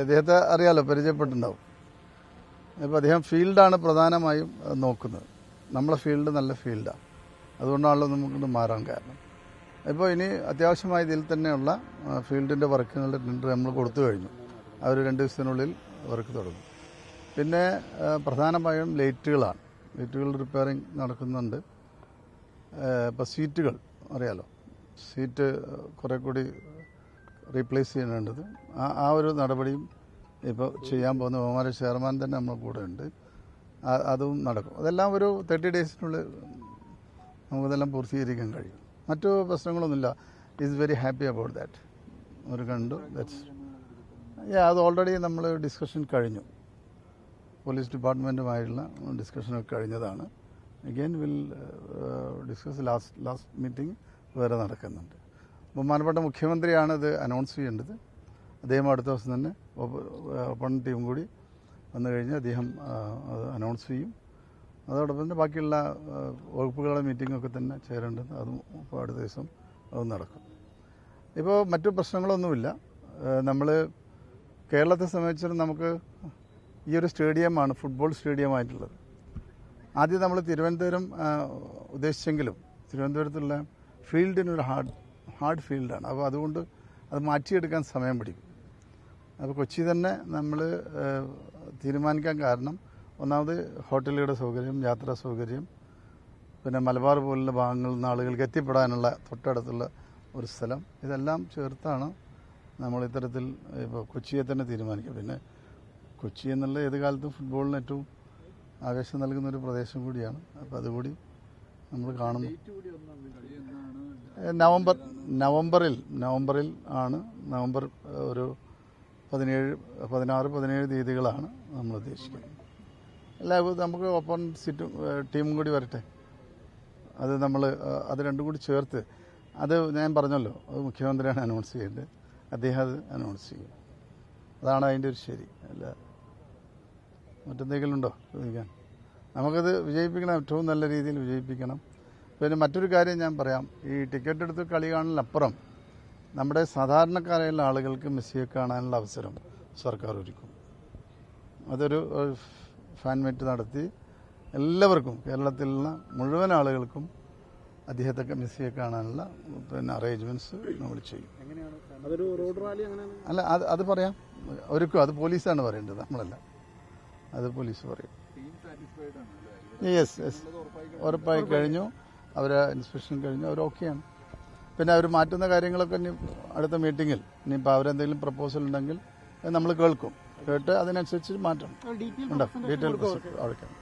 ഇദ്ദേഹത്തെ അറിയാലോ, പരിചയപ്പെട്ടിട്ടുണ്ടാവും. ഇപ്പോൾ അദ്ദേഹം ഫീൽഡാണ് പ്രധാനമായും നോക്കുന്നത്. നമ്മളെ ഫീൽഡ് നല്ല ഫീൽഡാണ്, അതുകൊണ്ടാണല്ലോ നമുക്കിട്ട് മാറാൻ കാരണം. ഇപ്പോൾ ഇനി അത്യാവശ്യമായ ഇതിൽ തന്നെയുള്ള ഫീൽഡിൻ്റെ വർക്കുകളുടെ ടെൻഡർ നമ്മൾ കൊടുത്തു കഴിഞ്ഞു. അവർ 2 ദിവസത്തിനുള്ളിൽ വർക്ക് തുടങ്ങും. പിന്നെ പ്രധാനമായും ലൈറ്റുകളാണ്. ലൈറ്റുകൾ റിപ്പയറിങ് നടക്കുന്നുണ്ട്. ഇപ്പോൾ സീറ്റുകൾ അറിയാലോ, സീറ്റ് കുറേ കൂടി റീപ്ലേസ് ചെയ്യേണ്ടത്, ആ ഒരു നടപടിയും ഇപ്പോൾ ചെയ്യാൻ പോകുന്ന ബഹുമാന ചെയർമാൻ തന്നെ നമ്മുടെ കൂടെ ഉണ്ട്. അതും നടക്കും. അതെല്ലാം ഒരു 30 ഡേയ്സിനുള്ളിൽ നമുക്കതെല്ലാം പൂർത്തീകരിക്കാൻ കഴിയും. മറ്റു പ്രശ്നങ്ങളൊന്നുമില്ല. Is very happy about that. ഒരു കണ്ടു ദാറ്റ്സ് അത് ഓൾറെഡി നമ്മൾ ഡിസ്കഷൻ കഴിഞ്ഞു. പോലീസ് ഡിപ്പാർട്ട്മെൻറ്റുമായിട്ടുള്ള ഡിസ്കഷനൊക്കെ കഴിഞ്ഞതാണ്. Again will discuss. Last meeting വേറെ നടക്കുന്നുണ്ട്. ബഹുമാനപ്പെട്ട മുഖ്യമന്ത്രിയാണ് ഇത് അനൗൺസ് ചെയ്യേണ്ടത്. അദ്ദേഹം അടുത്ത ദിവസം തന്നെ ഓപ്പൺ ടീം കൂടി വന്നു കഴിഞ്ഞ് അദ്ദേഹം അത് അനൗൺസ് ചെയ്യും. അതോടൊപ്പം തന്നെ ബാക്കിയുള്ള വകുപ്പുകളുടെ മീറ്റിങ്ങൊക്കെ തന്നെ ചേരേണ്ടത്, അതും ഇപ്പോൾ അടുത്ത ദിവസം അത് നടക്കും. ഇപ്പോൾ മറ്റു പ്രശ്നങ്ങളൊന്നുമില്ല. നമ്മൾ കേരളത്തെ സംബന്ധിച്ചിടത്തോളം നമുക്ക് ഈ ഒരു സ്റ്റേഡിയമാണ് ഫുട്ബോൾ സ്റ്റേഡിയമായിട്ടുള്ളത്. ആദ്യം നമ്മൾ തിരുവനന്തപുരം ഉദ്ദേശിച്ചെങ്കിലും തിരുവനന്തപുരത്തുള്ള ഫീൽഡിനൊരു ഹാർഡ് ഫീൽഡാണ്. അപ്പോൾ അതുകൊണ്ട് അത് മാറ്റിയെടുക്കാൻ സമയം പിടിക്കും. അപ്പോൾ കൊച്ചി തന്നെ നമ്മൾ തീരുമാനിക്കാൻ കാരണം ഒന്നാമത് ഹോട്ടലുകളുടെ സൗകര്യം, യാത്രാ സൗകര്യം, പിന്നെ മലബാർ പോലുള്ള ഭാഗങ്ങളിൽ നിന്ന് ആളുകൾക്ക് എത്തിപ്പെടാനുള്ള തൊട്ടടുത്തുള്ള ഒരു സ്ഥലം, ഇതെല്ലാം ചേർത്താണ് നമ്മൾ ഇത്തരത്തിൽ ഇപ്പോൾ കൊച്ചിയെ തന്നെ തീരുമാനിക്കുക. പിന്നെ കൊച്ചി എന്നുള്ള ഏത് കാലത്തും ഫുട്ബോളിന് ഏറ്റവും ആവേശം നൽകുന്ന ഒരു പ്രദേശം കൂടിയാണ്. അപ്പോൾ അതുകൂടി നമ്മൾ കാണുന്നു. നവംബറിൽ ആണ്. നവംബർ ഒരു 16-17 തീയതികളാണ് നമ്മൾ ഉദ്ദേശിക്കുന്നത്. നമുക്ക് ഒപ്പം ടീമും കൂടി വരട്ടെ. അത് അത് രണ്ടും കൂടി ചേർത്ത്, അത് ഞാൻ പറഞ്ഞല്ലോ, അത് മുഖ്യമന്ത്രിയാണ് അനൗൺസ് ചെയ്യേണ്ടത്. അദ്ദേഹം അത് അനൗൺസ് ചെയ്യും. അതാണ് അതിൻ്റെ ഒരു ശരി. അല്ല മറ്റെന്തെങ്കിലും ഉണ്ടോ ചോദിക്കാൻ? നമുക്കത് വിജയിപ്പിക്കണം, ഏറ്റവും നല്ല രീതിയിൽ വിജയിപ്പിക്കണം. പിന്നെ മറ്റൊരു കാര്യം ഞാൻ പറയാം. ഈ ടിക്കറ്റ് എടുത്ത് കളി കാണലിനപ്പുറം നമ്മുടെ സാധാരണക്കാരായുള്ള ആളുകൾക്ക് മെസ്സിയെ കാണാനുള്ള അവസരം സർക്കാർ ഒരുക്കും. അതൊരു ഫാൻ മീറ്റ് നടത്തി എല്ലാവർക്കും, കേരളത്തിലുള്ള മുഴുവൻ ആളുകൾക്കും അദ്ദേഹത്തെ മെസ്സിയെ കാണാനുള്ള അറേഞ്ച്മെന്റ്സ് നമ്മൾ ചെയ്യും. അല്ല, അത് പറയാം, ഒരുക്കും. അത് പോലീസാണ് പറയേണ്ടത്, നമ്മളല്ല. അത് പോലീസ് പറയും. യെസ് ഉറപ്പായി കഴിഞ്ഞു. അവരെ ഇൻസ്പെക്ഷൻ കഴിഞ്ഞു, അവർ ഓക്കെയാണ്. പിന്നെ അവർ മാറ്റുന്ന കാര്യങ്ങളൊക്കെ ഇനി അടുത്ത മീറ്റിങ്ങിൽ ഇനിയിപ്പോൾ അവരെന്തെങ്കിലും പ്രപ്പോസൽ ഉണ്ടെങ്കിൽ നമ്മൾ കേൾക്കും. കേട്ട് അതിനനുസരിച്ച് മാറ്റം ഉണ്ടാവും. ഡീറ്റെയിൽ അവർക്കാണ്.